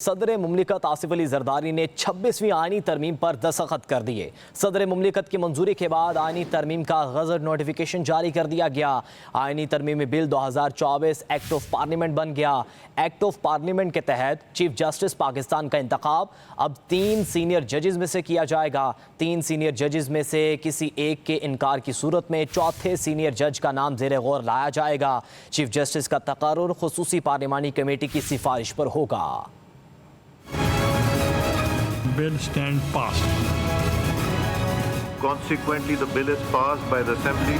صدر مملکت آصف علی زرداری نے 26ویں آئینی ترمیم پر دستخط کر دیے۔ صدر مملکت کی منظوری کے بعد آئینی ترمیم کا غزٹ نوٹیفیکیشن جاری کر دیا گیا۔ آئینی ترمیمی بل 2024 ایکٹ آف پارلیمنٹ بن گیا۔ ایکٹ آف پارلیمنٹ کے تحت چیف جسٹس پاکستان کا انتخاب اب 3 سینئر ججز میں سے کیا جائے گا۔ 3 سینئر ججز میں سے کسی ایک کے انکار کی صورت میں چوتھے سینئر جج کا نام زیر غور لایا جائے گا۔ چیف جسٹس کا تقرر خصوصی پارلیمانی کمیٹی کی سفارش پر ہوگا۔ Bill stand passed. Consequently, the bill is passed by the Assembly.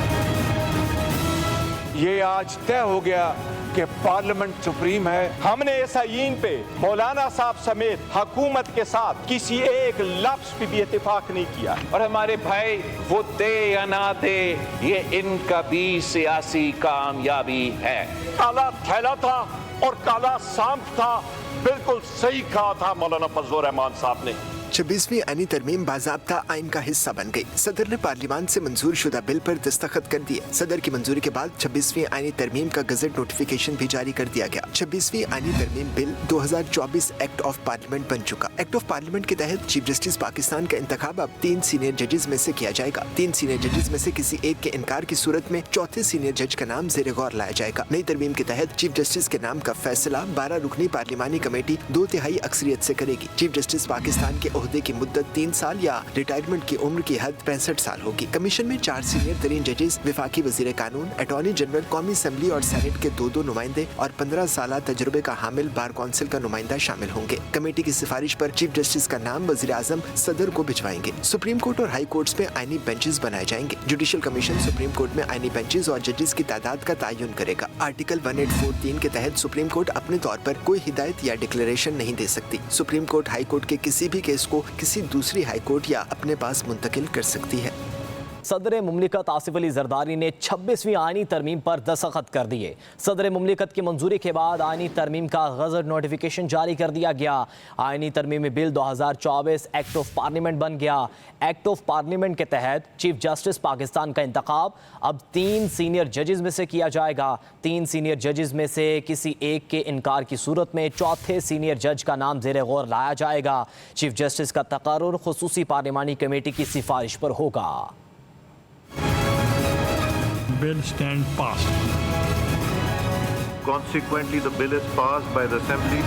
یہ آج طے ہو گیا کہ پارلیمنٹ سپریم ہے۔ ہم نے اس آئین پہ مولانا صاحب سمیت حکومت کے ساتھ کسی ایک لفظ پہ بھی اتفاق نہیں کیا، اور ہمارے بھائی وہ دے یا نہ دے یہ ان کا بھی سیاسی کامیابی ہے۔ کالا تھیلا تھا اور کالا سانپ تھا، بالکل صحیح کہا تھا مولانا فضل الرحمان صاحب نے۔ 26ویں آئینی ترمیم باضابطہ آئین کا حصہ بن گئی۔ صدر نے پارلیمان سے منظور شدہ بل پر دستخط کر دیے۔ صدر کی منظوری کے بعد 26ویں آئینی ترمیم کا گزٹ نوٹیفیکیشن بھی جاری کر دیا گیا۔ 26ویں آئینی ترمیم بل 2024 ایکٹ آف پارلیمنٹ بن چکا۔ ایکٹ آف پارلیمنٹ کے تحت چیف جسٹس پاکستان کا انتخاب اب 3 سینئر ججز میں سے کیا جائے گا۔ 3 سینئر ججز میں سے کسی ایک کے انکار کی صورت میں چوتھے سینئر جج کا نام زیر غور لایا جائے گا۔ نئی ترمیم کے تحت چیف جسٹس کے نام کا فیصلہ 12 رکنی پارلیمانی کمیٹی 2/3 اکثریت سے کرے گی۔ چیف جسٹس پاکستان کے عہدے کی مدت 3 سال یا ریٹائرمنٹ کی عمر کی حد 65 سال ہوگی۔ کمیشن میں 4 سینئر ترین ججز، وفاقی وزیر قانون، اٹارنی جنرل، قومی اسمبلی اور سینٹ کے 2 نمائندے اور 15 سالہ تجربے کا حامل بار کونسل کا نمائندہ شامل ہوں گے۔ کمیٹی کی سفارش پر چیف جسٹس کا نام وزیر اعظم صدر کو بھجوائیں گے۔ سپریم کورٹ اور ہائی کورٹس میں آئینی بینچز بنائے جائیں گے۔ جوڈیشل کمیشن سپریم کورٹ میں آئینی بینچز اور ججز کی تعداد کا تعین کرے گا۔ آرٹیکل 1843 کے تحت سپریم کورٹ اپنے طور پر کوئی ہدایت یا ڈکلیریشن نہیں دے سکتی۔ سپریم کورٹ ہائی کورٹ کے کسی بھی کیس کو کسی دوسری ہائی کورٹ یا اپنے پاس منتقل کر سکتی ہے۔ صدر مملکت آصف علی زرداری نے 26ویں آئینی ترمیم پر دستخط کر دیے۔ صدر مملکت کی منظوری کے بعد آئینی ترمیم کا غزٹ نوٹیفیکیشن جاری کر دیا گیا۔ آئینی ترمیمی بل 2024 ایکٹ آف پارلیمنٹ بن گیا۔ ایکٹ آف پارلیمنٹ کے تحت چیف جسٹس پاکستان کا انتخاب اب 3 سینئر ججز میں سے کیا جائے گا۔ 3 سینئر ججز میں سے کسی ایک کے انکار کی صورت میں چوتھے سینئر جج کا نام زیر غور لایا جائے گا۔ چیف جسٹس کا تقرر خصوصی پارلیمانی کمیٹی کی سفارش پر ہوگا۔ Bill stand passed. Consequently, the bill is passed by the Assembly.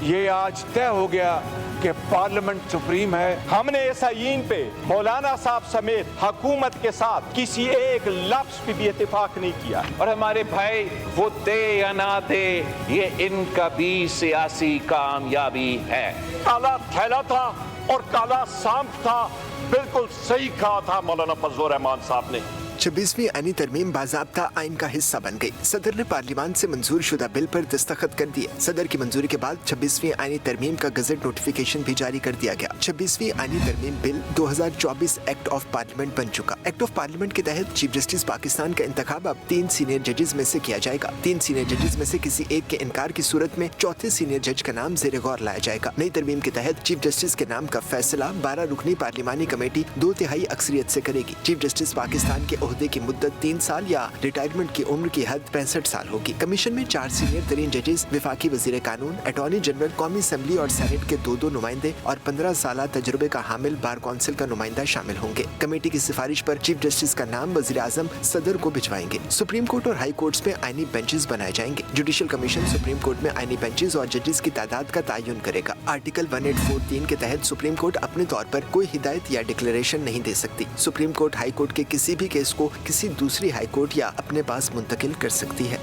یہ آج طے ہو گیا کہ پارلیمنٹ سپریم ہے۔ ہم نے اس آئین پہ مولانا صاحب سمیت حکومت کے ساتھ کسی ایک لفظ پہ بھی اتفاق نہیں کیا، اور ہمارے بھائی وہ دے یا نہ دے یہ ان کا بھی سیاسی کامیابی ہے۔ کالا تھیلا تھا اور کالا سانپ تھا، بالکل صحیح کہا تھا مولانا فضل الرحمان صاحب نے۔ 26ویں آئینی ترمیم باضابطہ آئین کا حصہ بن گئی۔ صدر نے پارلیمان سے منظور شدہ بل پر دستخط کر دیے۔ صدر کی منظوری کے بعد 26ویں آئینی ترمیم کا گزٹ نوٹیفیکیشن بھی جاری کر دیا گیا۔ 26ویں آئینی ترمیم بل 2024 ایکٹ آف پارلیمنٹ بن چکا۔ ایکٹ آف پارلیمنٹ کے تحت چیف جسٹس پاکستان کا انتخاب اب 3 سینئر ججز میں سے کیا جائے گا۔ 3 سینئر ججز میں سے کسی ایک کے انکار کی صورت میں چوتھے سینئر جج کا نام زیر غور لایا جائے گا۔ نئی ترمیم کے تحت چیف جسٹس کے نام کا فیصلہ 12 رکنی پارلیمانی کمیٹی 2/3 اکثریت سے کرے گی۔ چیف جسٹس پاکستان کے عہدے کی مدت 3 سال یا ریٹائرمنٹ کی عمر کی حد 65 سال ہوگی۔ کمیشن میں 4 سینئر ترین ججز، وفاقی وزیر قانون، اٹارنی جنرل، قومی اسمبلی اور سینٹ کے 2 نمائندے اور 15 سالہ تجربے کا حامل بار کونسل کا نمائندہ شامل ہوں گے۔ کمیٹی کی سفارش پر چیف جسٹس کا نام وزیر اعظم صدر کو بھجوائیں گے۔ سپریم کورٹ اور ہائی کورٹس میں آئینی بینچز بنائے جائیں گے۔ جوڈیشل کمیشن سپریم کورٹ میں آئینی بینچز اور ججز کی تعداد کا تعین کرے گا۔ آرٹیکل 1843 کے تحت سپریم کورٹ اپنے طور پر کوئی ہدایت یا ڈکلیریشن نہیں دے سکتی۔ سپریم کورٹ ہائی کورٹ کے کسی بھی کیس کو کسی دوسری ہائی کورٹ یا اپنے پاس منتقل کر سکتی ہے۔